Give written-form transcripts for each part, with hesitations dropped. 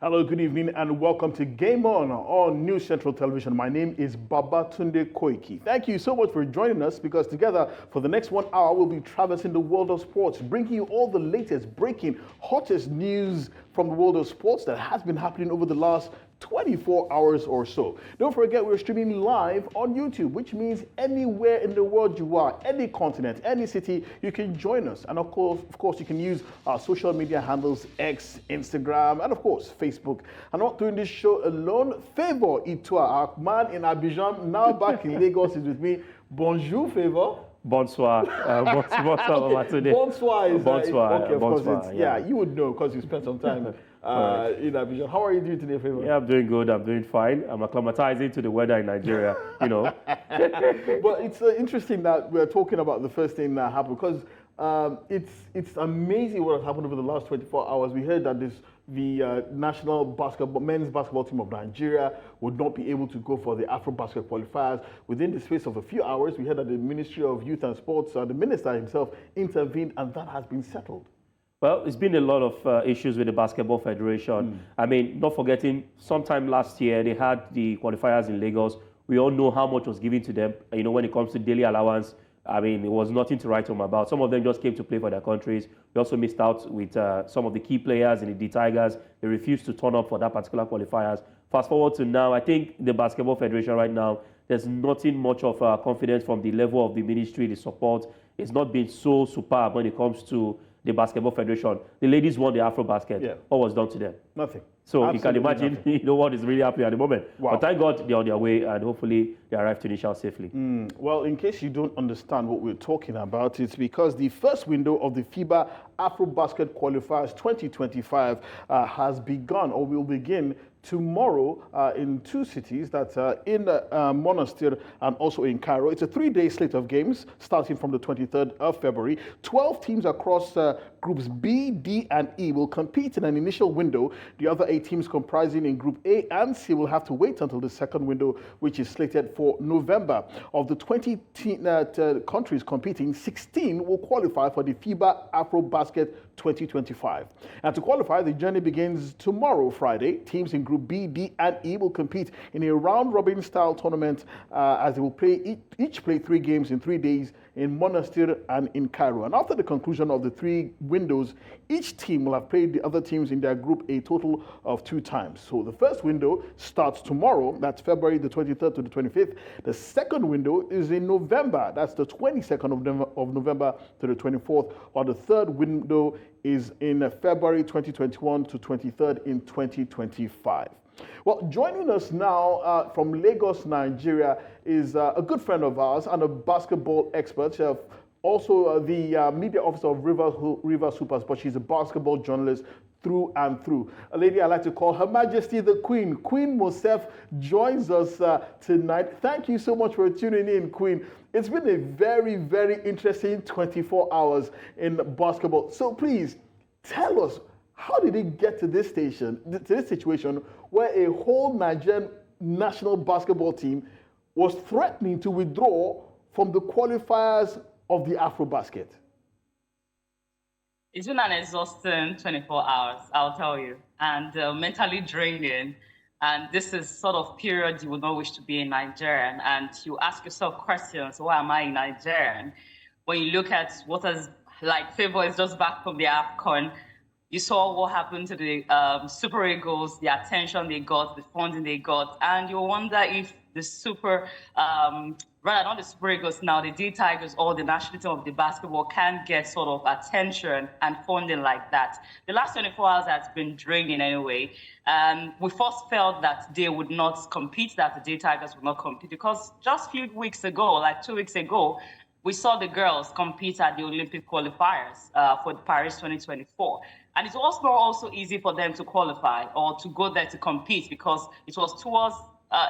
Hello, good evening, and welcome to Game on News Central Television. My name is Babatunde Koiki. Thank you so much for joining us, because together for the next 1 hour, we'll be traversing the world of sports, bringing you all the latest, breaking, hottest news from the world of sports that has been happening over the last 24 hours or so. Don't forget, we're streaming live on YouTube, which means anywhere in the world you are, any continent, any city, you can join us. And of course, you can use our social media handles, X, Instagram, and of course, Facebook. I'm not doing this show alone. Favor Itua, our man in Abidjan, now back in Lagos, is with me. Bonjour, Favor. Bonsoir. Bonsoir, okay. Bonsoir is bonsoir. Okay, of bonsoir, course, yeah, you would know because you spent some time in Abidjan. How are you doing today, Favor? Yeah, I'm doing good. I'm doing fine. I'm acclimatizing to the weather in Nigeria, you know. But it's interesting that we're talking about the first thing that happened, because it's amazing what has happened over the last 24 hours. We heard that the national men's basketball team of Nigeria would not be able to go for the Afrobasket Qualifiers. Within the space of a few hours, we heard that the Ministry of Youth and Sports, the minister himself, intervened, and that has been settled. Well, it's been a lot of issues with the Basketball Federation. I mean, not forgetting, sometime last year, they had the qualifiers in Lagos. We all know how much was given to them, you know, when it comes to daily allowance. I mean, it was nothing to write home about. Some of them just came to play for their countries. We also missed out with some of the key players in the D Tigers. They refused to turn up for that particular qualifiers. Fast forward to now, I think the Basketball Federation right now, there's nothing much of confidence from the level of the ministry, the support. It's not been so superb when it comes to the Basketball Federation. The ladies won the Afrobasket. Yeah. What was done to them? Nothing. So absolutely, you can imagine, nothing. You know, what is really happening at the moment. Wow. But thank God they're on their way, and hopefully they arrive to Tunisia safely. Well, in case you don't understand what we're talking about, it's because the first window of the FIBA Afrobasket Qualifiers 2025 has begun, or will begin tomorrow in two cities, that's in Monastir and also in Cairo. It's a 3-day slate of games starting from the 23rd of February. 12 teams across groups B, D, and E will compete in an initial window. The other 8 teams comprising in Group A and C will have to wait until the second window, which is slated for November. Of the 20 countries competing, 16 will qualify for the FIBA Afrobasket 2025. And to qualify, the journey begins tomorrow, Friday. Teams in Group B, D, and E will compete in a round-robin style tournament as they will each play 3 games in 3 days in Monastir and in Cairo. And after the conclusion of the 3 windows, each team will have played the other teams in their group a total of 2 times. So the first window starts tomorrow, that's February the 23rd to the 25th. The second window is in November, that's the 22nd of November to the 24th, while the third window is in February 2021 to 23rd in 2025. Well, joining us now from Lagos, Nigeria, is a good friend of ours and a basketball expert. Also the media officer of River Supers, but she's a basketball journalist through and through. A lady I like to call Her Majesty the Queen. Queen Mosef joins us tonight. Thank you so much for tuning in, Queen. It's been a very, very interesting 24 hours in basketball. So please, tell us, how did it get to this situation where a whole Nigerian national basketball team was threatening to withdraw from the qualifiers of the Afrobasket? It's been an exhausting 24 hours, I'll tell you, and mentally draining. And this is sort of period you would not wish to be in Nigerian. And you ask yourself questions, why am I in Nigerian? When you look at what is, like, Favor is just back from the AFCON, you saw what happened to the Super Eagles, the attention they got, the funding they got, and you wonder if the rather not the Super Eagles now, the D Tigers or the national team of the basketball can get sort of attention and funding like that. The last 24 hours has been draining anyway. We first felt that they would not compete, that the D Tigers would not compete, because just a few weeks ago, like 2 weeks ago, we saw the girls compete at the Olympic qualifiers for Paris 2024. And it was not also easy for them to qualify or to go there to compete, because it was towards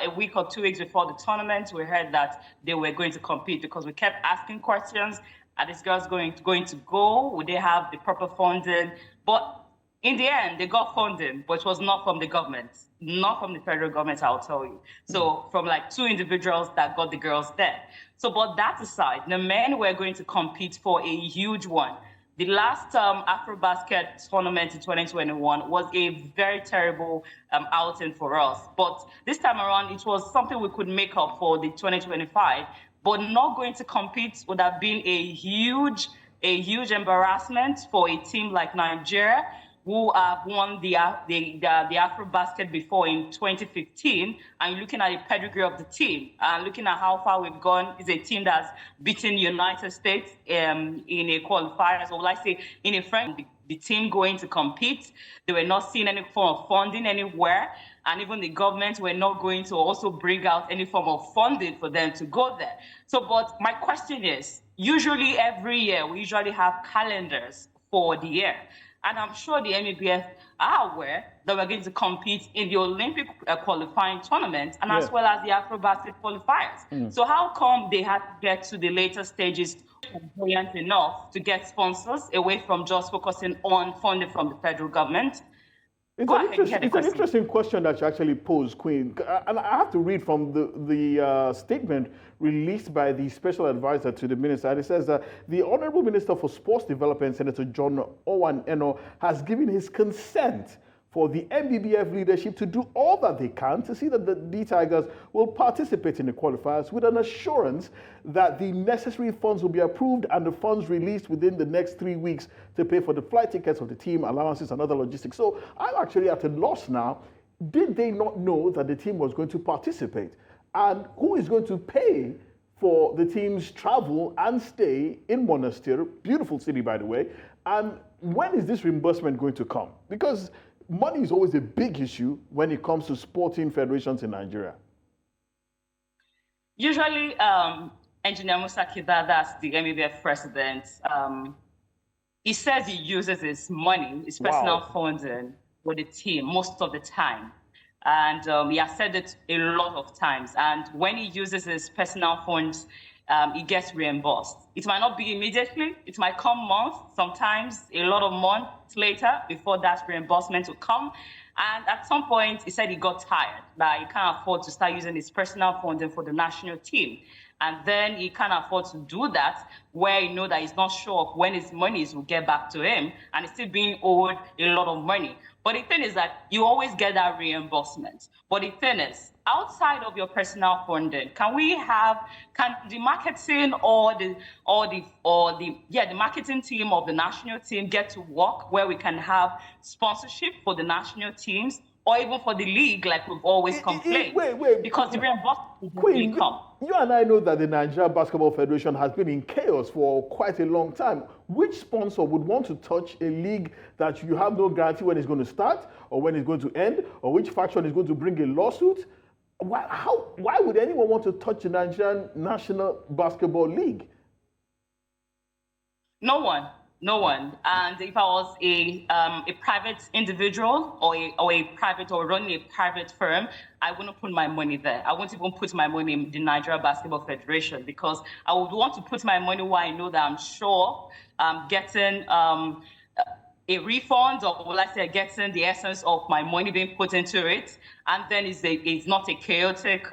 a week or 2 weeks before the tournament. We heard that they were going to compete because we kept asking questions. Are these girls going to go? Would they have the proper funding? But in the end, they got funding, but it was not from the government, not from the federal government, I'll tell you. So from like 2 individuals that got the girls there. So, but that aside, the men were going to compete for a huge one. The last Afrobasket tournament in 2021 was a very terrible outing for us. But this time around, it was something we could make up for the 2025. But not going to compete would have been a huge embarrassment for a team like Nigeria, who have won the Afrobasket before in 2015, and looking at the pedigree of the team, looking at how far we've gone, is a team that's beaten United States in a qualifiers, or will I say in a friend. The team going to compete, they were not seeing any form of funding anywhere, and even the government were not going to also bring out any form of funding for them to go there. So, but my question is, usually every year, we usually have calendars for the year. And I'm sure the NBBF are aware that we're going to compete in the Olympic qualifying tournament and as well as the Afrobasket qualifiers. So how come they had to get to the later stages brilliant enough to get sponsors away from just focusing on funding from the federal government? It's an interesting question that you actually posed, Queen. And I have to read from the statement released by the special advisor to the minister. And it says that the Honourable Minister for Sports Development, Senator John Owan Enoh, has given his consent for the NBBF leadership to do all that they can to see that the D-Tigers will participate in the qualifiers, with an assurance that the necessary funds will be approved and the funds released within the next 3 weeks to pay for the flight tickets of the team, allowances and other logistics. So I'm actually at a loss now. Did they not know that the team was going to participate? And who is going to pay for the team's travel and stay in Monastir? Beautiful city, by the way. And when is this reimbursement going to come? Because money is always a big issue when it comes to sporting federations in Nigeria. Usually, Engineer Musa Kida, that's the NBBF president, he says he uses his money, his personal funding with the team most of the time. And he has said it a lot of times. And when he uses his personal funds, he gets reimbursed. It might not be immediately, it might come months, sometimes a lot of months later before that reimbursement will come. And at some point, he said he got tired, that he can't afford to start using his personal funding for the national team. And then he can't afford to do that where he knows that he's not sure of when his monies will get back to him, and he's still being owed a lot of money. But the thing is that you always get that reimbursement. But the thing is, outside of your personal funding, can the marketing or the marketing team of the national team get to work where we can have sponsorship for the national teams, or even for the league, like we've always complained? Wait. Because the reimbursement Queen, will come. You and I know that the Nigerian Basketball Federation has been in chaos for quite a long time. Which sponsor would want to touch a league that you have no guarantee when it's going to start or when it's going to end, or which faction is going to bring a lawsuit? Why would anyone want to touch the Nigerian National Basketball League? No one. And if I was a private individual or running a private firm, I wouldn't put my money there. I wouldn't even put my money in the Nigeria Basketball Federation, because I would want to put my money where I know that I'm sure I'm getting a refund, or will I say getting the essence of my money being put into it. And then it's not a chaotic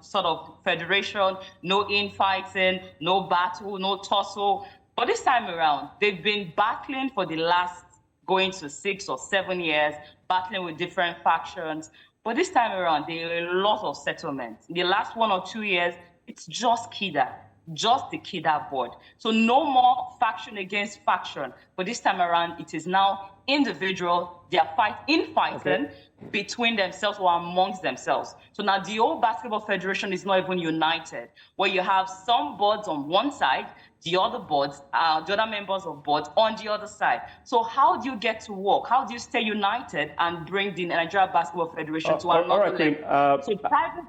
sort of federation, no infighting, no battle, no tussle. But this time around, they've been battling for the last going to 6 or 7 years, battling with different factions. But this time around, there are a lot of settlements. In the last 1 or 2 years, it's just KIDA, just the KIDA board. So no more faction against faction. But this time around, it is now individual. They are infighting between themselves or amongst themselves. So now the whole basketball federation is not even united, where you have some boards on one side, the other boards, the other members of boards on the other side. So how do you get to work? How do you stay united and bring the Nigeria Basketball Federation to another level? So private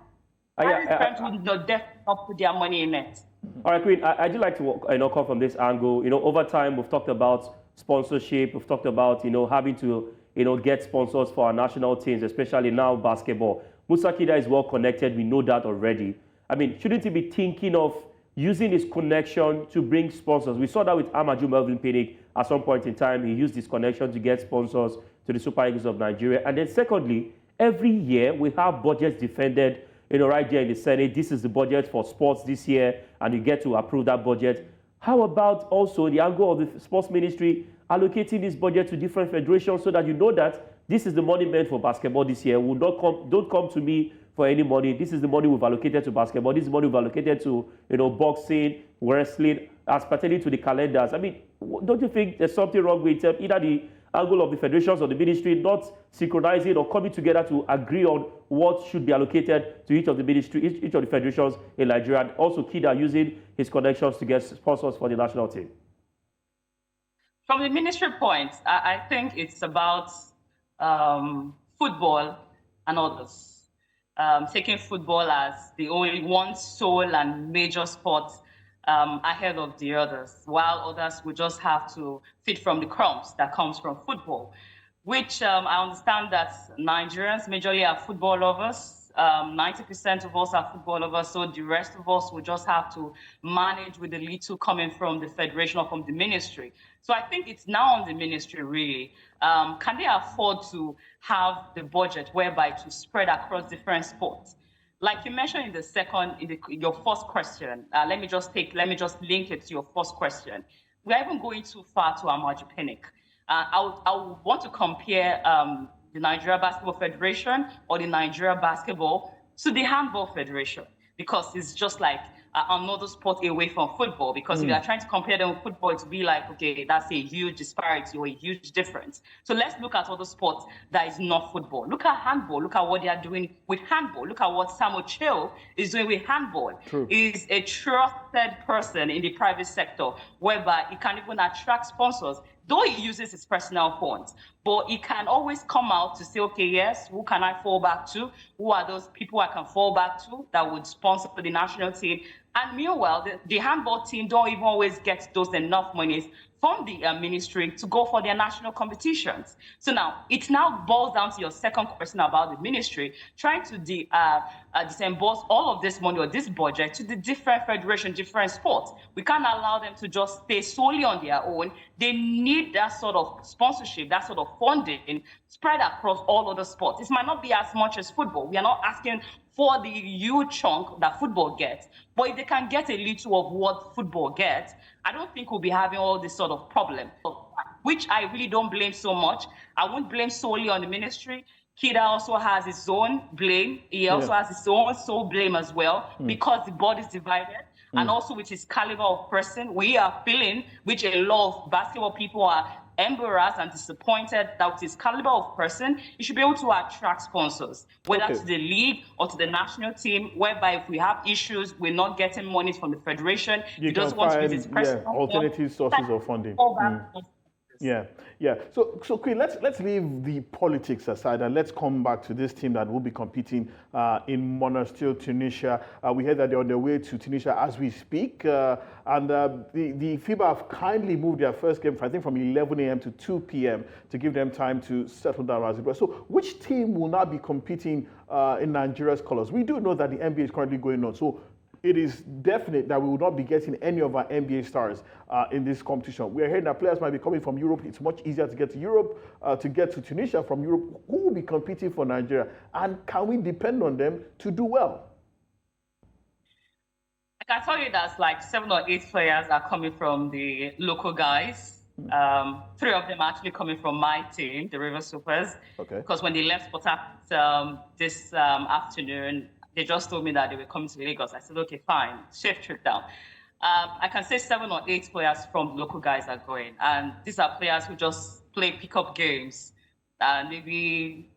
firms would not definitely not put their money in it. All right, Queen, I do like to come from this angle. Over time, we've talked about sponsorship. We've talked about, having to, get sponsors for our national teams, especially now basketball. Musa Kida is well connected. We know that already. I mean, shouldn't he be thinking of using his connection to bring sponsors? We saw that with Amaju Melvin Pinnick at some point in time. He used his connection to get sponsors to the Super Eagles of Nigeria. And then secondly, every year we have budgets defended, right there in the Senate. This is the budget for sports this year, and you get to approve that budget. How about also the angle of the sports ministry allocating this budget to different federations so that you know that this is the money meant for basketball this year. Don't come to me for any money. This is the money we've allocated to basketball. This is the money we've allocated to, boxing, wrestling, as pertaining to the calendars. I mean, don't you think there's something wrong with either the angle of the federations or the ministry not synchronizing or coming together to agree on what should be allocated to each of the ministry, each of the federations in Nigeria, and also Kida using his connections to get sponsors for the national team? From the ministry point, I think it's about football and others. Taking football as the only one sole and major sport ahead of the others, while others will just have to feed from the crumbs that comes from football, which I understand that Nigerians majorly are football lovers. 90% of us are football lovers, so the rest of us will just have to manage with the little coming from the federation or from the ministry. So I think it's now on the ministry, really. Can they afford to have the budget whereby to spread across different sports? Like you mentioned in your first question, let me just link it to your first question. We're even going too far to Amajipinic. I would want to compare the Nigeria Basketball Federation or the Nigeria Basketball to the Handball Federation, because it's just like another sport away from football. Because if you are trying to compare them with football, it would be like, okay, that's a huge disparity or a huge difference. So let's look at other sports that is not football. Look at handball. Look at what they are doing with handball. Look at what Samuel Chill is doing with handball. True. He's a trusted person in the private sector, whereby he can even attract sponsors, though he uses his personal funds. But he can always come out to say, okay, yes, who can I fall back to? Who are those people I can fall back to that would sponsor the national team? And meanwhile, the handball team don't even always get those enough monies from the ministry to go for their national competitions. So now, it now boils down to your second question about the ministry, trying to disburse all of this money or this budget to the different federations, different sports. We can't allow them to just stay solely on their own. They need that sort of sponsorship, that sort of funding spread across all other sports. It might not be as much as football. We are not asking for the huge chunk that football gets, but if they can get a little of what football gets, I don't think we'll be having all this sort of problem, which I really don't blame so much. I won't blame solely on the ministry. Kida also has his own blame. He also has his own sole blame as well, because the board is divided. And also with his caliber of person, we are feeling, which a lot of basketball people are embarrassed and disappointed that with his caliber of person, he should be able to attract sponsors, whether to the league or to the national team, whereby if we have issues, we're not getting money from the federation, he doesn't want to use his personal alternative sources of funding. Yeah. So Queen, let's leave the politics aside and let's come back to this team that will be competing in Monastir, Tunisia. We heard that they're on their way to Tunisia as we speak, and the FIBA have kindly moved their first game, I think, from 11 a.m. to 2 p.m. to give them time to settle down as it were. So, which team will now be competing in Nigeria's colors? We do know that the NBA is currently going on, so it is definite that we will not be getting any of our NBA stars in this competition. We are hearing that players might be coming from Europe. It's much easier to get to Europe, to get to Tunisia from Europe. Who will be competing for Nigeria? And can we depend on them to do well? I can tell you that like 7 or 8 players are coming from the local guys. 3 of them are actually coming from my team, the River Supers. Okay. Because when they left Port Harcourt this afternoon, they just told me that they were coming to Lagos. I said, okay, fine, safe trip down. I can say 7 or 8 players from the local guys are going. And these are players who just play pickup games. Maybe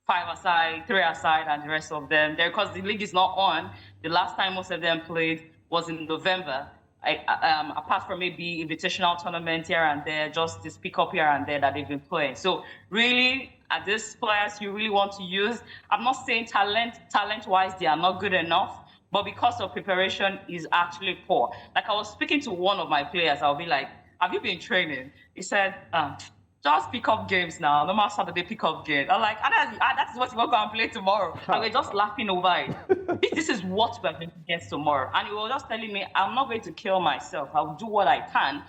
5 aside, 3 aside, and the rest of them. Because the league is not on. The last time most of them played was in November. Apart from maybe invitational tournament here and there, just this pickup here and there that they've been playing. So really, at these players you really want to use, I'm not saying talent-wise they are not good enough, but because of preparation is actually poor. Like I was speaking to one of my players, I'll be like, have you been training? He said, just pick up games now. No matter Saturday pick up games. I'm like, that's what we're going to play tomorrow. And we're just laughing over it. This is what we're going to get tomorrow. And he was just telling me, I'm not going to kill myself. I'll do what I can.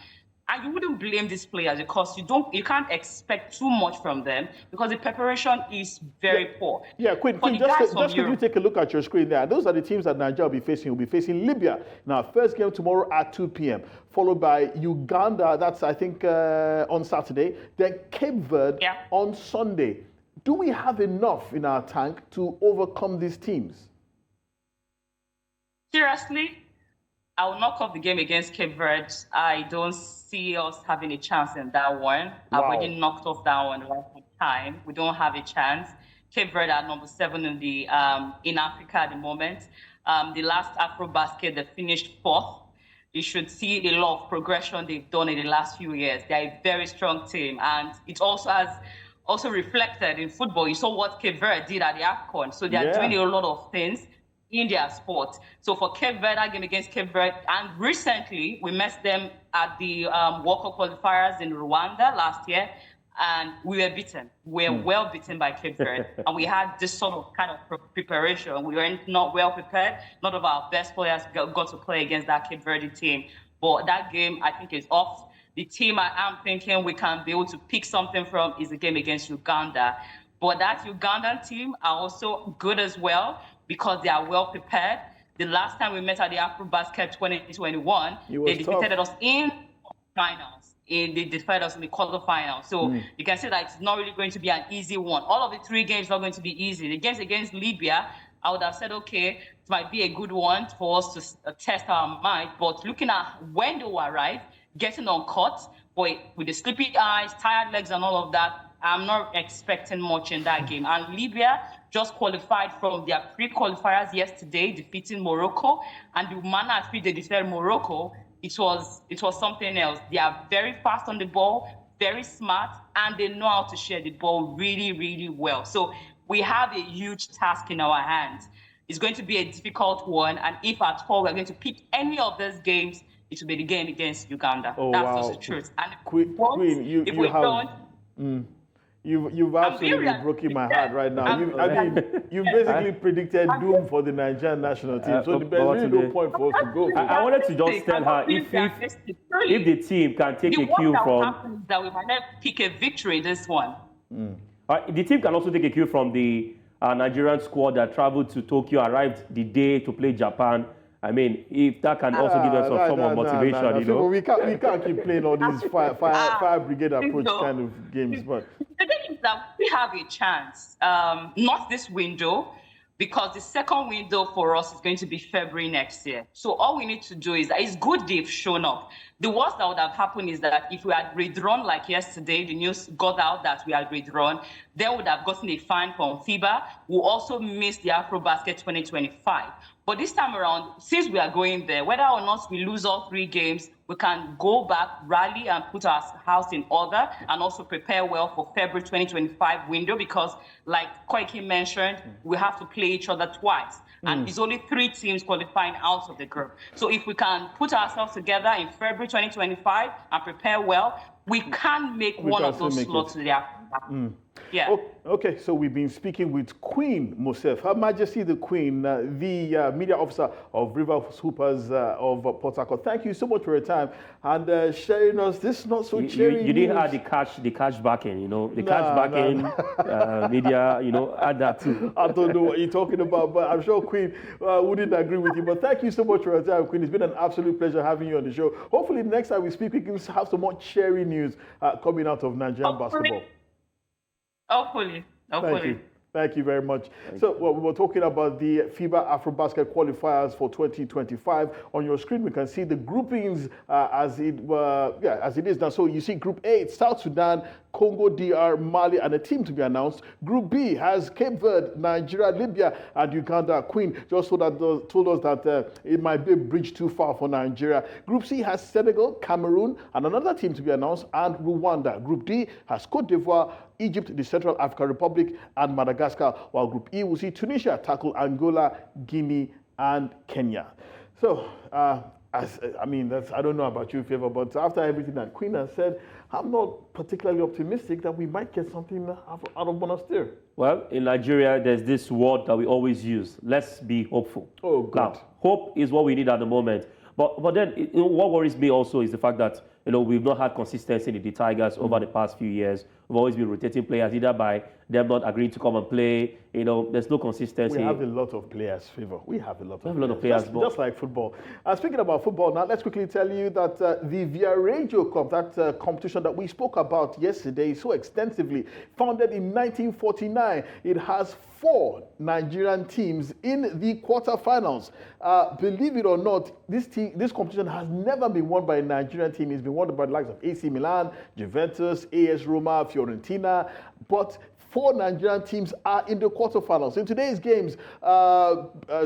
And you wouldn't blame these players because you can't expect too much from them because the preparation is very poor. Yeah, Queen, just could you take a look at your screen there? Those are the teams that Nigeria will be facing. We'll be facing Libya. Now, first game tomorrow at 2 p.m., followed by Uganda, that's, I think, on Saturday. Then Cape Verde on Sunday. Do we have enough in our tank to overcome these teams? Seriously? I will knock off the game against Cape Verde. I don't see us having a chance in that one. Wow. I've already knocked off that one last time. We don't have a chance. Cape Verde are number 7 in the in Africa at the moment. The last Afrobasket, they finished 4th. You should see a lot of progression they've done in the last few years. They're a very strong team, and it also has reflected in football. You saw what Cape Verde did at the AFCON, so they are doing a lot of things in their sport. So for Cape Verde, that game against Cape Verde, and recently we met them at the World Cup qualifiers in Rwanda last year, and we were beaten. We were well beaten by Cape Verde, and we had this sort of kind of preparation. We were not well prepared. None of our best players got to play against that Cape Verde team. But that game, I think, is off. The team I am thinking we can be able to pick something from is the game against Uganda. But that Ugandan team are also good as well, because they are well prepared. The last time we met at the Afrobasket 2021, they defeated us in finals. They defeated us in the quarterfinals. So you can say that it's not really going to be an easy one. All of the 3 games are not going to be easy. The games against Libya, I would have said, okay, it might be a good one for us to test our mind. But looking at when they arrive, getting on court, with the sleepy eyes, tired legs, and all of that, I'm not expecting much in that game. And Libya just qualified from their pre-qualifiers yesterday, defeating Morocco. And the manner at which they defeated Morocco, it was something else. They are very fast on the ball, very smart, and they know how to share the ball really, really well. So we have a huge task in our hands. It's going to be a difficult one. And if at all we're going to pick any of these games, it will be the game against Uganda. That's just the truth. And You've absolutely broken my heart right now. You basically predicted doom for the Nigerian national team. So there's really no point for us to go. I wanted to just tell her if the team can take a cue from that we might not pick a victory this one. The team can also take a cue from the Nigerian squad that traveled to Tokyo, arrived the day to play Japan. I mean, if that can also give us some form of motivation, you know. We can't keep playing all these fire brigade approach kind of games. But the thing is that we have a chance, not this window, because the second window for us is going to be February next year. So all we need to do is, it's good they've shown up. The worst that would have happened is that if we had withdrawn like yesterday, the news got out that we had withdrawn, they would have gotten a fine from FIBA. We'll also miss the Afrobasket 2025. But this time around, since we are going there, whether or not we lose all 3 games, we can go back, rally, and put our house in order, and also prepare well for February 2025 window, because like Koiki mentioned, we have to play each other twice. And it's only 3 teams qualifying out of the group. So if we can put ourselves together in February 2025 and prepare well, we can make one of those slots there. Yeah. Okay, so we've been speaking with Queen Mosef, Her Majesty the Queen, the media officer of River Hoopers of Port Harcourt. Thank you so much for your time and sharing us this not so cheery. You didn't add the cash backing, you know, the cash backing media, you know, add that too. I don't know what you're talking about, but I'm sure Queen wouldn't agree with you. But thank you so much for your time, Queen. It's been an absolute pleasure having you on the show. Hopefully, next time we speak, we can have some more cheery news coming out of Nigerian basketball. Hopefully. Thank you very much. So we were talking about the FIBA Afrobasket Qualifiers for 2025. On your screen, we can see the groupings as it is now. So you see Group A, South Sudan, Congo, DR, Mali, and a team to be announced. Group B has Cape Verde, Nigeria, Libya, and Uganda. Queen just told us that it might be a bridge too far for Nigeria. Group C has Senegal, Cameroon, and another team to be announced, and Rwanda. Group D has Cote d'Ivoire, Egypt, the Central African Republic, and Madagascar, while Group E will see Tunisia tackle Angola, Guinea, and Kenya. So, I don't know about you, Favor, but after everything that Queen has said, I'm not particularly optimistic that we might get something out of Monastir. Well, in Nigeria, there's this word that we always use. Let's be hopeful. Oh, good. Now, hope is what we need at the moment. But then, what worries me also is the fact that we've not had consistency in the Tigers over the past few years. We've always been rotating players, either by them not agreeing to come and play. There's no consistency. We have a lot of players, Favor. We have a lot of players. Just like football. Speaking about football, now let's quickly tell you that the Viareggio Cup, that competition that we spoke about yesterday so extensively, founded in 1949, it has 4 Nigerian teams in the quarterfinals. Believe it or not, this competition has never been won by a Nigerian team. It's been won by the likes of AC Milan, Juventus, AS Roma, Fiorentina, but 4 Nigerian teams are in the quarterfinals. In today's games,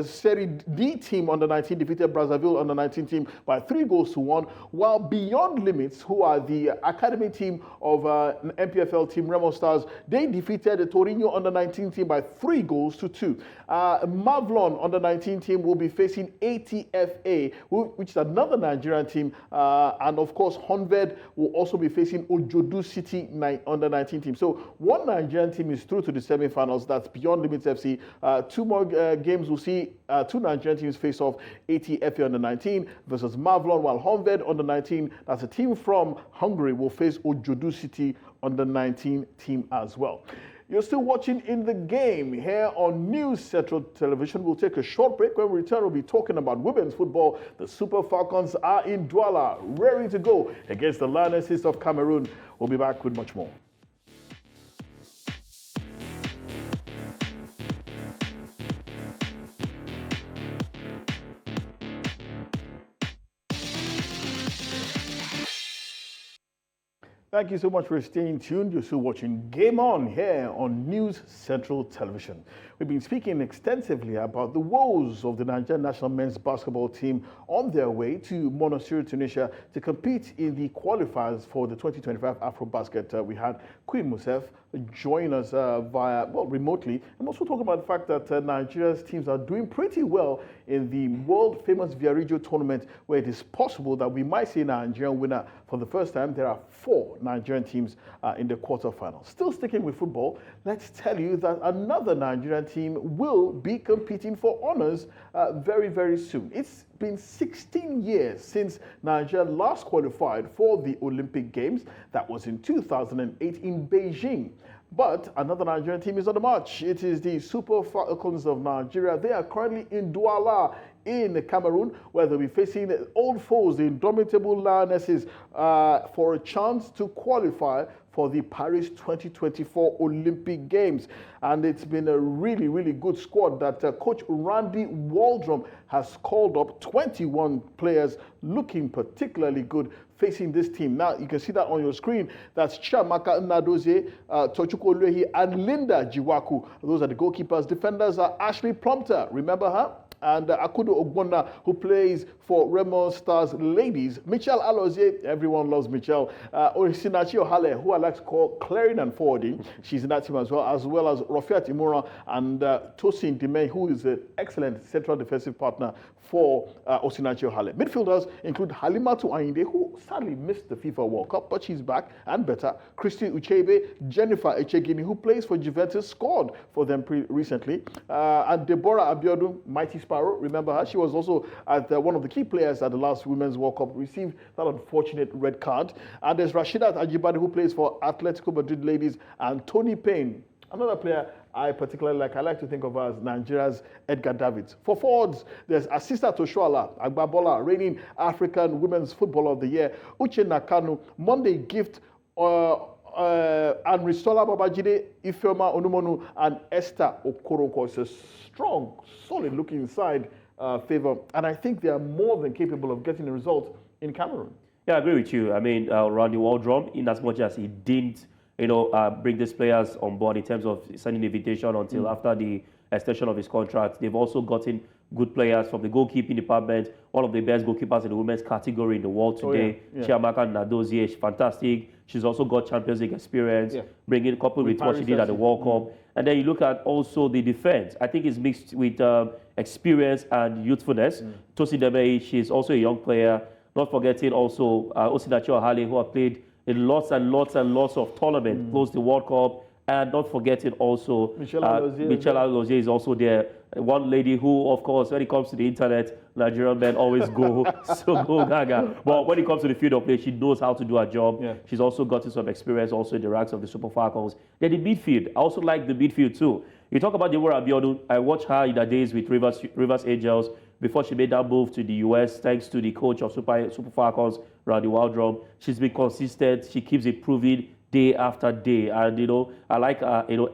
Serie D team under 19 defeated Brazzaville under 19 team by 3-1, while Beyond Limits, who are the academy team of MPFL team Remo Stars, they defeated the Torino under 19 team by 3-2. Mavlon under 19 team will be facing ATFA, which is another Nigerian team, and of course Honved will also be facing Ojodu City under 19 team. So one Nigerian team is through to the semi-finals. That's Beyond Limits FC. 2 more games will see 2 Nigerian teams face off. ATFA under 19 versus Mavlon, while Honved under 19, that's a team from Hungary, will face Ojodu City under 19 team as well. You're still watching In the Game here on News Central Television. We'll take a short break. When we return, we'll be talking about women's football. The Super Falcons are in Douala, ready to go against the Lionesses of Cameroon. We'll be back with much more. Thank you so much for staying tuned. You're still watching Game On here on News Central Television. We've been speaking extensively about the woes of the Nigerian national men's basketball team on their way to Monastir, Tunisia to compete in the qualifiers for the 2025 Afrobasket. We had Queen Musef join us remotely, and also talk about the fact that Nigeria's teams are doing pretty well in the world-famous Viareggio tournament, where it is possible that we might see a Nigerian winner for the first time. There are 4 Nigerian teams in the quarterfinals. Still sticking with football, let's tell you that another Nigerian team will be competing for honors very, very soon. It's been 16 years since Nigeria last qualified for the Olympic Games. That was in 2008 in Beijing. But another Nigerian team is on the march. It is the Super Falcons of Nigeria. They are currently in Douala in Cameroon, where they'll be facing old foes, the indomitable Lionesses, for a chance to qualify for the Paris 2024 Olympic Games. And it's been a really, really good squad that Coach Randy Waldrum has called up. 21 players looking particularly good facing this team. Now, you can see that on your screen. That's Chiamaka Nnadozie, Tochukwu Oluehi, and Linda Jiwaku. Those are the goalkeepers. Defenders are Ashley Prompter. Remember her? And Akudo Ogbonna, who plays for Remo Stars Ladies. Michelle Alozie, everyone loves Michelle. Osinachi Ohale, who I like to call clearing and forwarding. She's in that team as well as Rofiat Imura and Tosin Dime, who is an excellent central defensive partner for Osinachi Ohale. Midfielders include Halimatu Ayinde, who sadly missed the FIFA World Cup, but she's back and better. Christy Uchebe, Jennifer Echegini, who plays for Juventus, scored for them recently. And Deborah Abiodun, Mighty Sparrow, remember her? She was also one of the key players at the last Women's World Cup, received that unfortunate red card. And there's Rashidat Ajibade, who plays for Atletico Madrid Ladies, and Tony Payne, another player I particularly like. I like to think of her as Nigeria's Edgar Davids. For forwards, there's Asista Toshuala Agbabola, reigning African Women's Footballer of the Year, Uche Nakanu, Monday Gift, and Ristola Babajide, Ifeoma Onumonu, and Esther Okoroko. It's a strong, solid-looking side, Favor, and I think they are more than capable of getting a result in Cameroon. Yeah, I agree with you. I mean, Randy Waldrum, in as much as he didn't bring these players on board in terms of sending invitation until after the extension of his contract. They've also gotten good players from the goalkeeping department, one of the best goalkeepers in the women's category in the world today. Chiamaka Nnadozie, she's fantastic. She's also got Champions League experience, bringing coupled with what she did at the World Cup. And then you look at also the defense. I think it's mixed with experience and youthfulness. Tosin Deme, she's also a young player. Not forgetting also Osinachi Ohale, who have played in lots and lots and lots of tournaments, close the World Cup, And not forgetting also, Michelle Alozie is also there. One lady who, of course, when it comes to the internet, Nigerian men always go so go gaga. But when it comes to the field of play, she knows how to do her job. Yeah. She's also gotten some experience also in the ranks of the Super Falcons. Then the midfield, I also like the midfield too. You talk about Deborah Abiodun. I watched her in the days with Rivers Angels before she made that move to the US, thanks to the coach of Super Falcons, Randy Waldrum. She's been consistent. She keeps improving day after day. And, I like,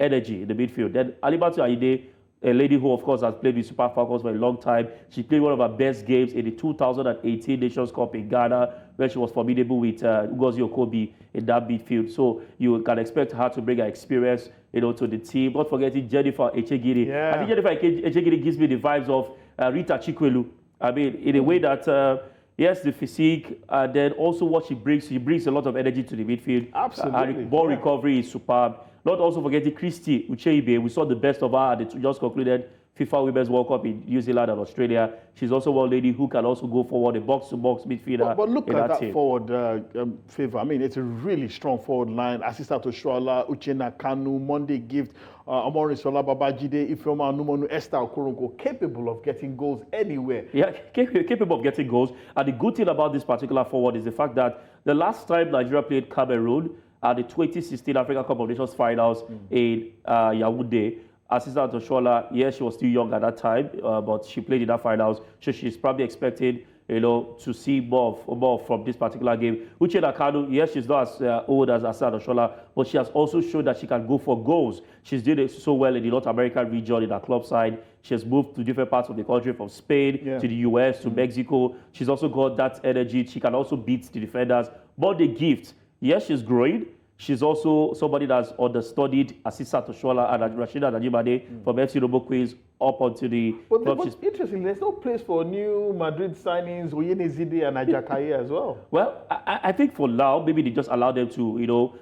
energy in the midfield. Then Alibatu Aide, a lady who, of course, has played with Super Falcons for a long time. She played one of her best games in the 2018 Nations Cup in Ghana, where she was formidable with Ngozi Okobi in that midfield. So you can expect her to bring her experience, to the team. Not forgetting Jennifer Echegiri. Yeah. I think Jennifer Echegiri gives me the vibes of Rita Chikwelu. I mean, in a way that... yes, the physique, and then also what she brings a lot of energy to the midfield. Absolutely. Ball recovery is superb. Not also forgetting Christy Ucheibe. We saw the best of her at the just concluded FIFA Women's World Cup in New Zealand and Australia. She's also one lady who can also go forward, a box-to-box midfielder. But look in at that team. forward favor. I mean, it's a really strong forward line. Assistant Oshoala, Uchenna Kanu, Monday Gift, Amorisola Babajide, Ifeoma Numonu, Esther Okoronko, capable of getting goals anywhere. Yeah, capable of getting goals. And the good thing about this particular forward is the fact that the last time Nigeria played Cameroon at the 2016 Africa Cup of Nations finals in Yaoundé, Assistant Oshoala, yes, she was still young at that time, but she played in that finals, so she's probably expected, to see more from this particular game. Uchenna Kanu, yes, she's not as old as Assistant Oshoala, but she has also shown that she can go for goals. She's doing it so well in the North American region in her club side. She has moved to different parts of the country, from Spain to the US to Mexico. She's also got that energy. She can also beat the defenders. But the gift, yes, she's growing. She's also somebody that's understudied Assistant Oshoala and Rashida Najimade from FC Robo Queens up onto the... But interesting, there's no place for new Madrid signings, Oyene Zide and Ajakaye as well. Well, I think for now, maybe they just allow them to,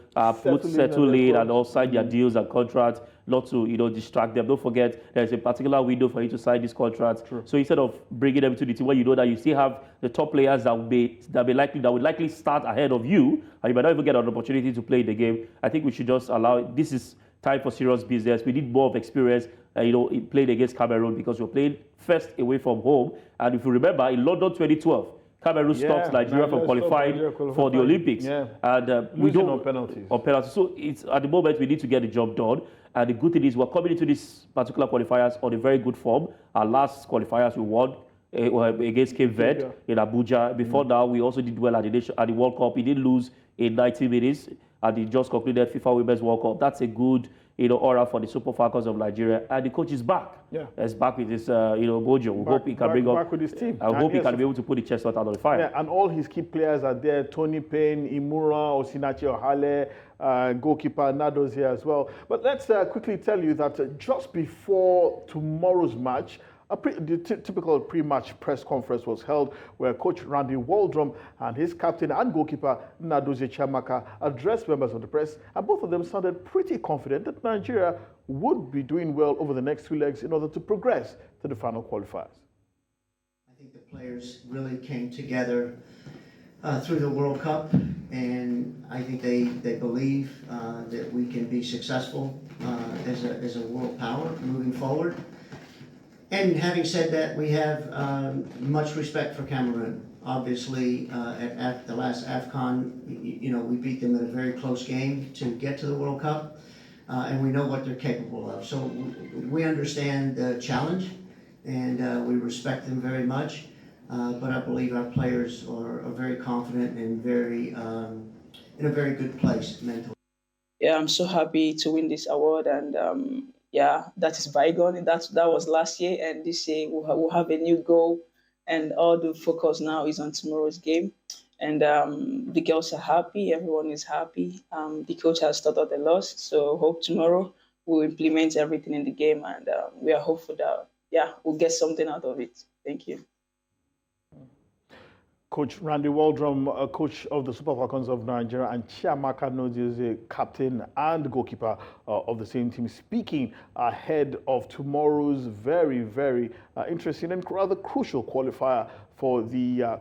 settle in and all sign their deals and contracts, not to, distract them. Don't forget, there's a particular window for you to sign this contract. True. So instead of bringing them to the team where you know that you still have the top players that would likely start ahead of you, and you might not even get an opportunity to play the game, I think we should just allow it. This is time for serious business. We need more of experience, playing against Cameroon, because we're playing first away from home. And if you remember, in London 2012, Cameroon stopped Nigeria from qualifying for the Olympics. Yeah. And we don't on penalties. So it's at the moment we need to get the job done. And the good thing is we're coming into this particular qualifiers on a very good form. Our last qualifiers we won against Cape Verde in Abuja. Before now, we also did well at the World Cup. We didn't lose in 90 minutes at the just concluded FIFA Women's World Cup. That's a good aura for the Super Falcons of Nigeria. And the coach is back. Yeah. He's back with his mojo. We hope he can bring up with his team. I hope he can be able to put the chest out of the fire. Yeah, and all his key players are there. Tony Payne, Imura, Osinachi Ohale, goalkeeper Nado's here as well. But let's quickly tell you that just before tomorrow's match, the typical pre-match press conference was held where Coach Randy Waldrum and his captain and goalkeeper Nadozie Chiamaka addressed members of the press, and both of them sounded pretty confident that Nigeria would be doing well over the next 2 legs in order to progress to the final qualifiers. I think the players really came together through the World Cup, and I think they believe that we can be successful as a world power moving forward. And having said that, we have much respect for Cameroon. Obviously, at the last AFCON, we beat them in a very close game to get to the World Cup, and we know what they're capable of. So we understand the challenge, and we respect them very much. But I believe our players are very confident and very in a very good place mentally. Yeah, I'm so happy to win this award, and yeah, that is bygone. That was last year, and this year we'll have a new goal, and all the focus now is on tomorrow's game. And the girls are happy, everyone is happy. The coach has started a loss, so hope tomorrow we'll implement everything in the game, and we are hopeful that we'll get something out of it. Thank you. Coach Randy Waldrum, coach of the Super Falcons of Nigeria, and Chiamaka Nadozie, captain and goalkeeper of the same team, speaking ahead of tomorrow's very, very interesting and rather crucial qualifier for the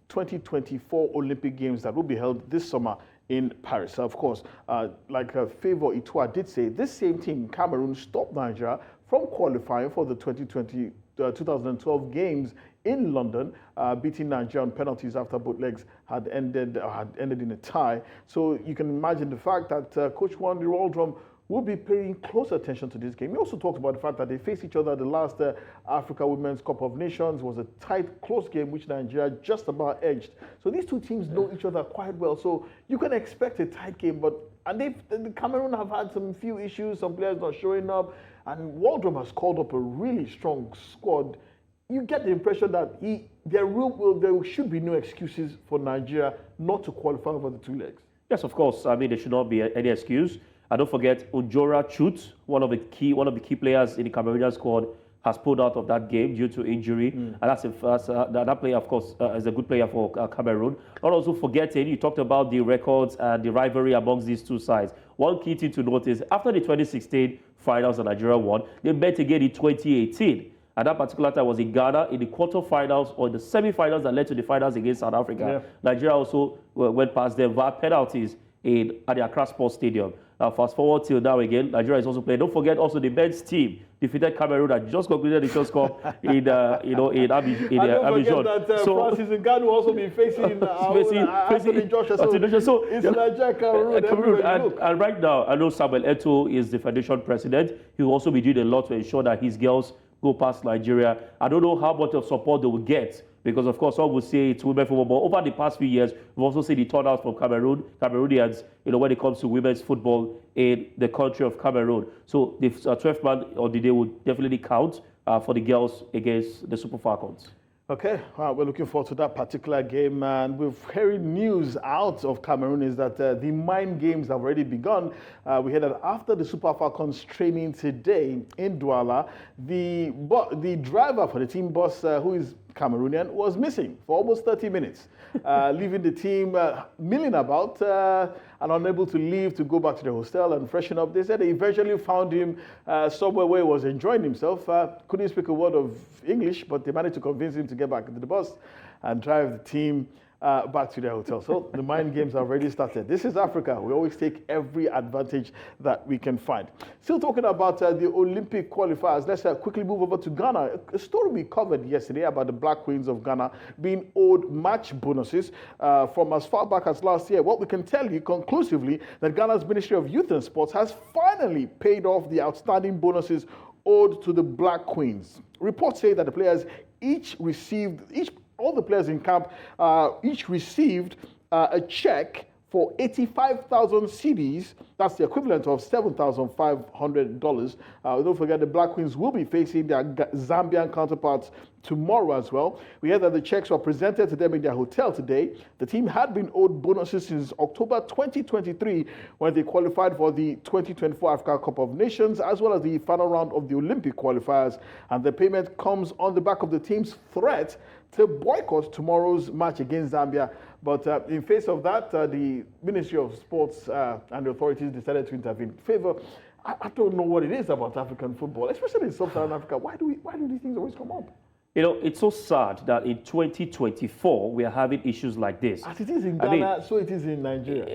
2024 Olympic Games that will be held this summer in Paris. Of course, like FIBA Eto'o did say, this same team, Cameroon, stopped Nigeria from qualifying for the 2012 games in London, beating Nigeria on penalties after both legs had ended in a tie. So you can imagine the fact that Coach Wande Waldrum will be paying close attention to this game. He also talked about the fact that they faced each other at the last Africa Women's Cup of Nations. It was a tight, close game which Nigeria just about edged. So these two teams know each other quite well. So you can expect a tight game. The Cameroon have had some few issues, some players not showing up, and Waldrum has called up a really strong squad. You get the impression that there should be no excuses for Nigeria not to qualify over the two legs. Yes, of course. I mean, there should not be any excuse. And don't forget, Ojora Chut, one of the key players in the Cameroonian squad, has pulled out of that game due to injury. And that player, of course, is a good player for Cameroon. Not also forgetting, you talked about the records and the rivalry amongst these two sides. One key thing to note is, after the 2016 finals that Nigeria won, they met again in 2018. And that particular time was in Ghana in the quarterfinals or the semi-finals that led to the finals against South Africa. Yeah. Nigeria also went past them via penalties at the Accra Sports Stadium. Now, fast forward till now again, Nigeria is also playing. Don't forget also the men's team defeated Cameroon that just concluded the Nations Cup in Abidjan. That Francis and Ghana will also be facing Joshua. So it's Nigeria, Cameroon. And right now, I know Samuel Eto'o is the federation president. He will also be doing a lot to ensure that his girls go past Nigeria. I don't know how much of support they will get, because of course some will say it's women football, but over the past few years we've also seen the turnout from Cameroonians, when it comes to women's football in the country of Cameroon. So the 12th man on the day will definitely count for the girls against the Super Falcons. Okay, we're looking forward to that particular game, and we're hearing news out of Cameroon is that the mind games have already begun. We heard that after the Super Falcons training today in Douala, the driver for the team bus, who is Cameroonian, was missing for almost 30 minutes, leaving the team milling about and unable to leave to go back to the hostel and freshen up. They said they eventually found him somewhere where he was enjoying himself. Couldn't speak a word of English, but they managed to convince him to get back into the bus and drive the team back to their hotel. So the mind games have already started. This is Africa. We always take every advantage that we can find. Still talking about the Olympic qualifiers, let's quickly move over to Ghana. A story we covered yesterday about the Black Queens of Ghana being owed match bonuses from as far back as last year. Well, we can tell you conclusively that Ghana's Ministry of Youth and Sports has finally paid off the outstanding bonuses owed to the Black Queens. Reports say that the players all the players in camp each received a check for 85,000 cedis. That's the equivalent of $7,500. Don't forget the Black Queens will be facing their Zambian counterparts tomorrow as well. We heard that the checks were presented to them in their hotel today. The team had been owed bonuses since October 2023 when they qualified for the 2024 Africa Cup of Nations as well as the final round of the Olympic qualifiers. And the payment comes on the back of the team's threat to boycott tomorrow's match against Zambia. But in face of that, the Ministry of Sports and the authorities decided to intervene. FIBA, I don't know what it is about African football, especially in Sub-Saharan Africa. Why do these things always come up? It's so sad that in 2024 we are having issues like this. As it is in Ghana, so it is in Nigeria.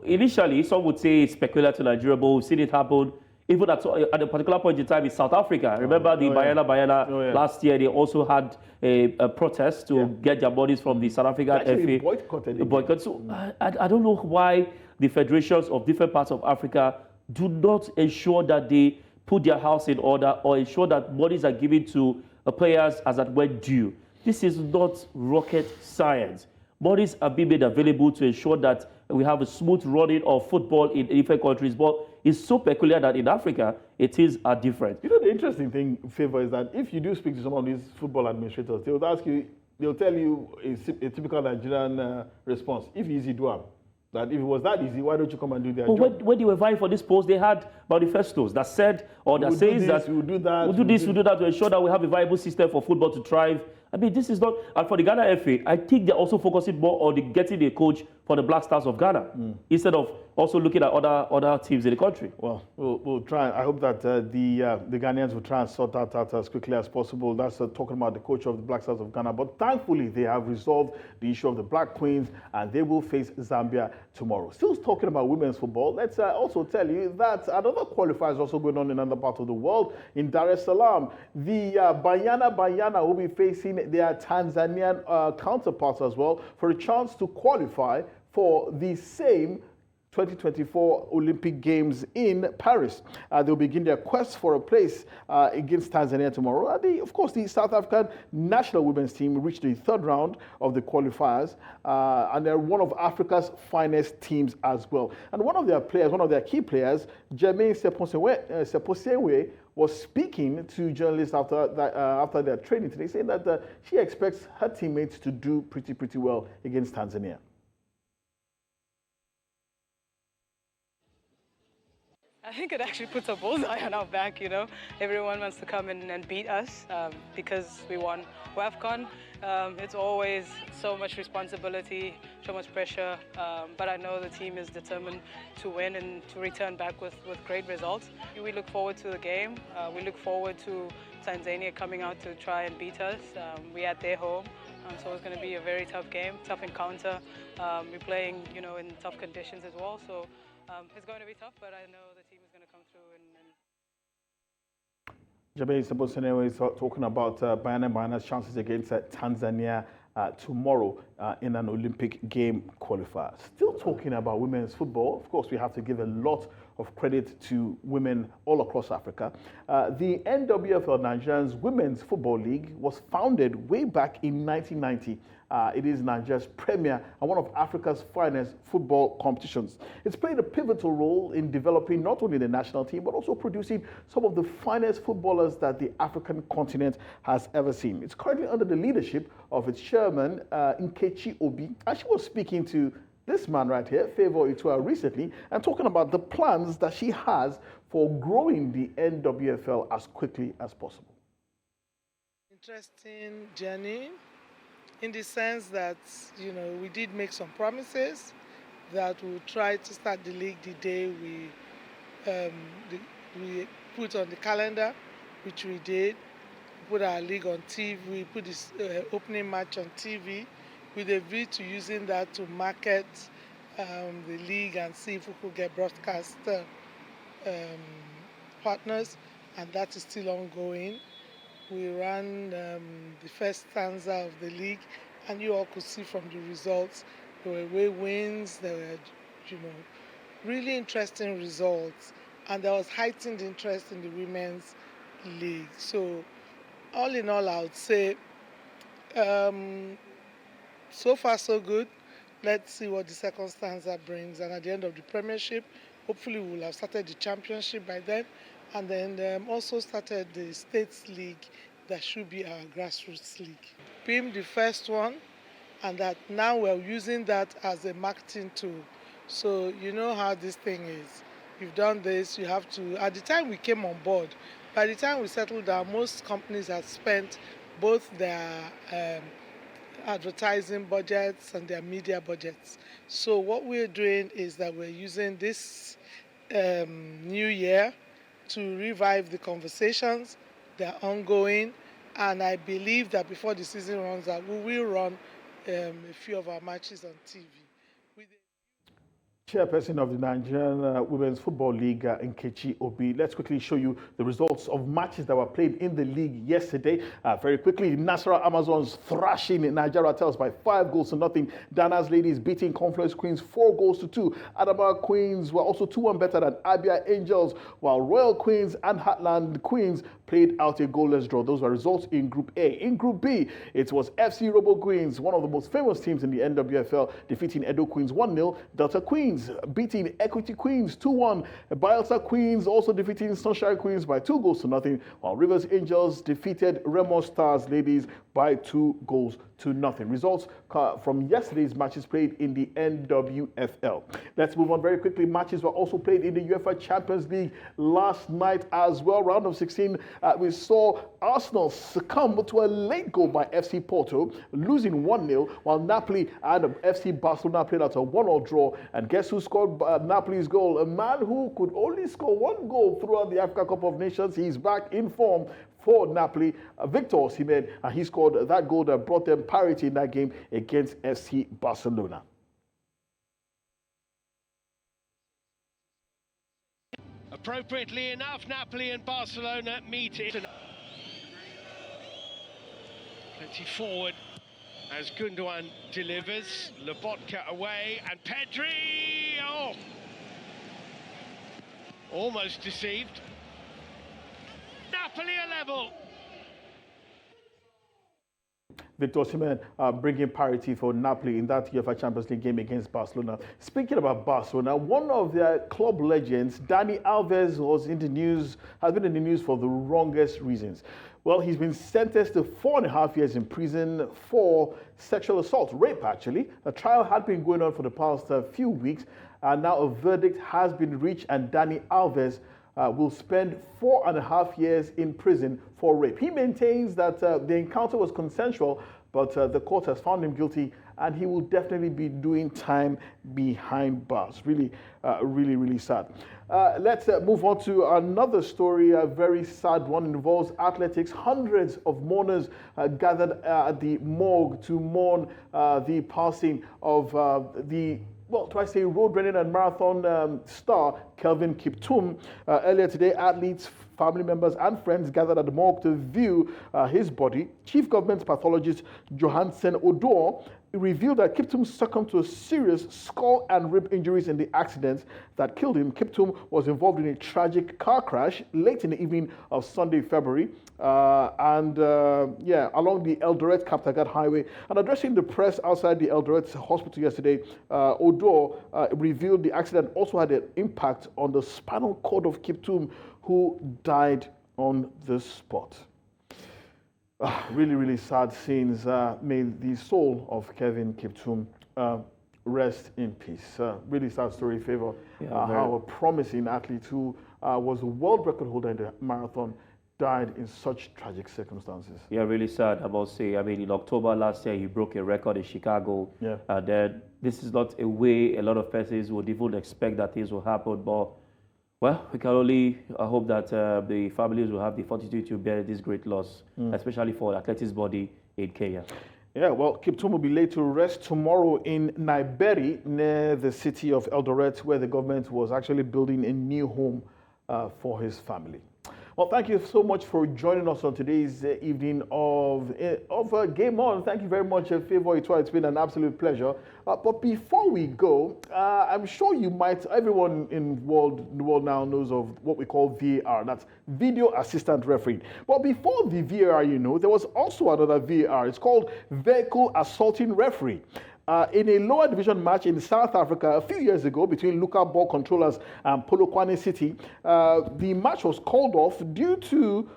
Initially some would say it's peculiar to Nigeria, but we've seen it happen even at a particular point in time in South Africa. Remember the Bayana last year, they also had a protest to get their bodies from the South African FA. Boycott. So I don't know why the federations of different parts of Africa do not ensure that they put their house in order or ensure that monies are given to players as at when due. This is not rocket science. Monies are being made available to ensure that we have a smooth running of football in different countries, but it's so peculiar that in Africa, it is different. The interesting thing, FIBA, is that if you do speak to some of these football administrators, they'll tell you a typical Nigerian response. If easy, do it. That if it was that easy, why don't you come and do their job? When they were vying for this post, they had manifestos that said, or that says that we'll do that, we'll do that to ensure that we have a viable system for football to thrive. I mean, this is not, and for the Ghana FA, I think they're also focusing more on getting a coach for the Black Stars of Ghana, instead of also looking at other teams in the country. Well, we'll try. I hope that the Ghanaians will try and sort that out as quickly as possible. That's talking about the coach of the Black Stars of Ghana. But thankfully, they have resolved the issue of the Black Queens, and they will face Zambia tomorrow. Still talking about women's football, let's also tell you that another qualifier is also going on in another part of the world. In Dar es Salaam, the Banyana will be facing their Tanzanian counterparts as well for a chance to qualify for the same 2024 Olympic Games in Paris. They'll begin their quest for a place against Tanzania tomorrow. Of course, the South African national women's team reached the third round of the qualifiers, and they're one of Africa's finest teams as well. And one of their key players, Jermaine Seposewe, was speaking to journalists after their training today, saying that she expects her teammates to do pretty well against Tanzania. I think it actually puts a bullseye on our back, you know. Everyone wants to come in and beat us because we won WAFCON. It's always so much responsibility, so much pressure, but I know the team is determined to win and to return back with great results. We look forward to the game. We look forward to Tanzania coming out to try and beat us. We're at their home, so it's going to be a very tough game, tough encounter. We're playing, you know, in tough conditions as well, so it's going to be tough, but I know the team is going to come through Jermaine Seposewe is talking about Banyana's chances against Tanzania tomorrow in an Olympic game qualifier. Still talking about women's football, of course, we have to give a lot of credit to women all across Africa. The NBBF, Nigerian's Women's Football League, was founded way back in 1990. It is Nigeria's premier and one of Africa's finest football competitions. It's played a pivotal role in developing not only the national team, but also producing some of the finest footballers that the African continent has ever seen. It's currently under the leadership of its chairman, Nkechi Obi, and she was speaking to this man right here, Favour Itua, recently, and talking about the plans that she has for growing the NWFL as quickly as possible. Interesting journey, in the sense that, you know, we did make some promises that we'll try to start the league the day we put on the calendar, which we did. We put our league on TV, we put this opening match on TV with a view to using that to market the league and see if we could get broadcast partners, and that is still ongoing. We ran the first stanza of the league, and you all could see from the results, there were away wins, there were, you know, really interesting results, and there was heightened interest in the women's league. So, all in all, I would say, so far so good. Let's see what the second stanza brings, and at the end of the Premiership, hopefully we'll have started the Championship by then, and then also started the States League that should be our grassroots league. PIM, the first one, and that now we're using that as a marketing tool. So you know how this thing is. You've done this, you have to, at the time we came on board, by the time we settled down, most companies had spent both their advertising budgets and their media budgets. So what we're doing is that we're using this new year to revive the conversations. They're ongoing, and I believe that before the season runs out, we will run a few of our matches on TV. Chairperson of the Nigerian Women's Football League, Nkechi Obi. Let's quickly show you the results of matches that were played in the league yesterday. Very quickly, Nasarawa Amazons thrashing Nigeria Tels by 5-0. Dana's Ladies beating Confluence Queens 4-2. Adamawa Queens were also 2-1 better than Abia Angels, while Royal Queens and Heartland Queens played out a goalless draw. Those were results in Group A. In Group B, it was FC Robo Queens, one of the most famous teams in the NWFL, defeating Edo Queens 1-0. Delta Queens Queens beating Equity Queens 2-1. Bayelsa Queens also defeating Sunshine Queens by 2-0, while Rivers Angels defeated Remo Stars Ladies by 2-0. Results from yesterday's matches played in the NWFL. Let's move on very quickly. Matches were also played in the UEFA Champions League last night as well. Round of 16, we saw Arsenal succumb to a late goal by FC Porto, losing 1-0, while Napoli and FC Barcelona played out a 1-1 draw. And guess who scored Napoli's goal? A man who could only score one goal throughout the Africa Cup of Nations. He's back in form for Napoli, Victor Osimhen, and he scored that goal that brought them parity in that game against FC Barcelona. Appropriately enough, Napoli and Barcelona meet it. Plenty forward as Gundogan delivers. Lobotka away and Pedri! Oh! Almost deceived. Napoli are level. Victor Osimhen bringing parity for Napoli in that UEFA Champions League game against Barcelona. Speaking about Barcelona, one of their club legends, Dani Alves, has been in the news for the wrongest reasons. Well, he's been sentenced to 4.5 years in prison for sexual assault, rape actually. A trial had been going on for the past few weeks, and now a verdict has been reached, and Dani Alves will spend 4.5 years in prison for rape. He maintains that the encounter was consensual, but the court has found him guilty, and he will definitely be doing time behind bars. Really, really sad. Let's move on to another story, a very sad one. It involves athletics. Hundreds of mourners gathered at the morgue to mourn the passing of road running and marathon star Kelvin Kiptum. Earlier today, athletes, family members and friends gathered at the morgue to view his body. Chief Government Pathologist Johansen Odor revealed that Kiptum succumbed to a serious skull and rib injuries in the accident that killed him. Kiptum was involved in a tragic car crash late in the evening of Sunday, February, along the Eldoret Kaptagat Highway. And addressing the press outside the Eldoret Hospital yesterday, Odor revealed the accident also had an impact on the spinal cord of Kiptum, who died on the spot. Really sad scenes. May the soul of Kevin Kiptum rest in peace. Really sad story, Favor. How a promising athlete who was a world record holder in the marathon died in such tragic circumstances. Yeah, really sad, I must say. I mean, in October last year, he broke a record in Chicago. Yeah. Then this is not a way a lot of persons would even expect that things will happen, but well, we can only hope that the families will have the fortitude to bear this great loss, especially for athletics body in Kenya. Yeah, well, Kiptum will be laid to rest tomorrow in Naiberi, near the city of Eldoret, where the government was actually building a new home for his family. Well, thank you so much for joining us on today's evening of Game On. Thank you very much, Favor Itwa. It's been an absolute pleasure. But before we go, I'm sure everyone in the world now knows of what we call VAR. That's Video Assistant Refereeing. But before the VAR, there was also another VAR. It's called Vehicle Assaulting Referee. In a lower division match in South Africa a few years ago between Luka Ball Controllers and Polokwane City, the match was called off due to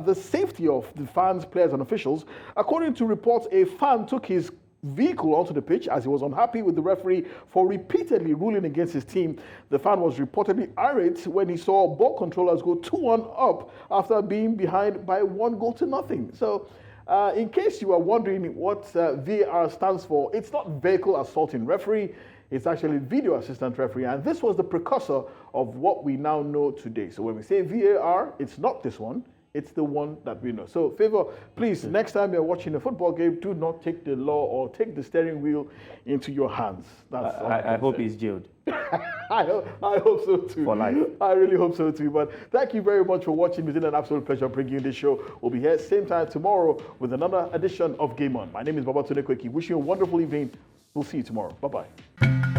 the safety of the fans, players and officials. According to reports, a fan took his vehicle onto the pitch as he was unhappy with the referee for repeatedly ruling against his team. The fan was reportedly irate when he saw Ball Controllers go 2-1 up after being behind by 1-0. So, in case you are wondering what VAR stands for, it's not Vehicle Assaulting Referee, it's actually Video Assistant Referee, and this was the precursor of what we now know today. So when we say VAR, it's not this one, it's the one that we know. So Favor, please, next time you're watching a football game, do not take the law or take the steering wheel into your hands. That's I hope he's jailed. I hope so too. For life. I really hope so too. But thank you very much for watching. It's been an absolute pleasure bringing you this show. We'll be here same time tomorrow with another edition of Game On. My name is Babatunde Kweki. Wishing you a wonderful evening. We'll see you tomorrow. Bye-bye.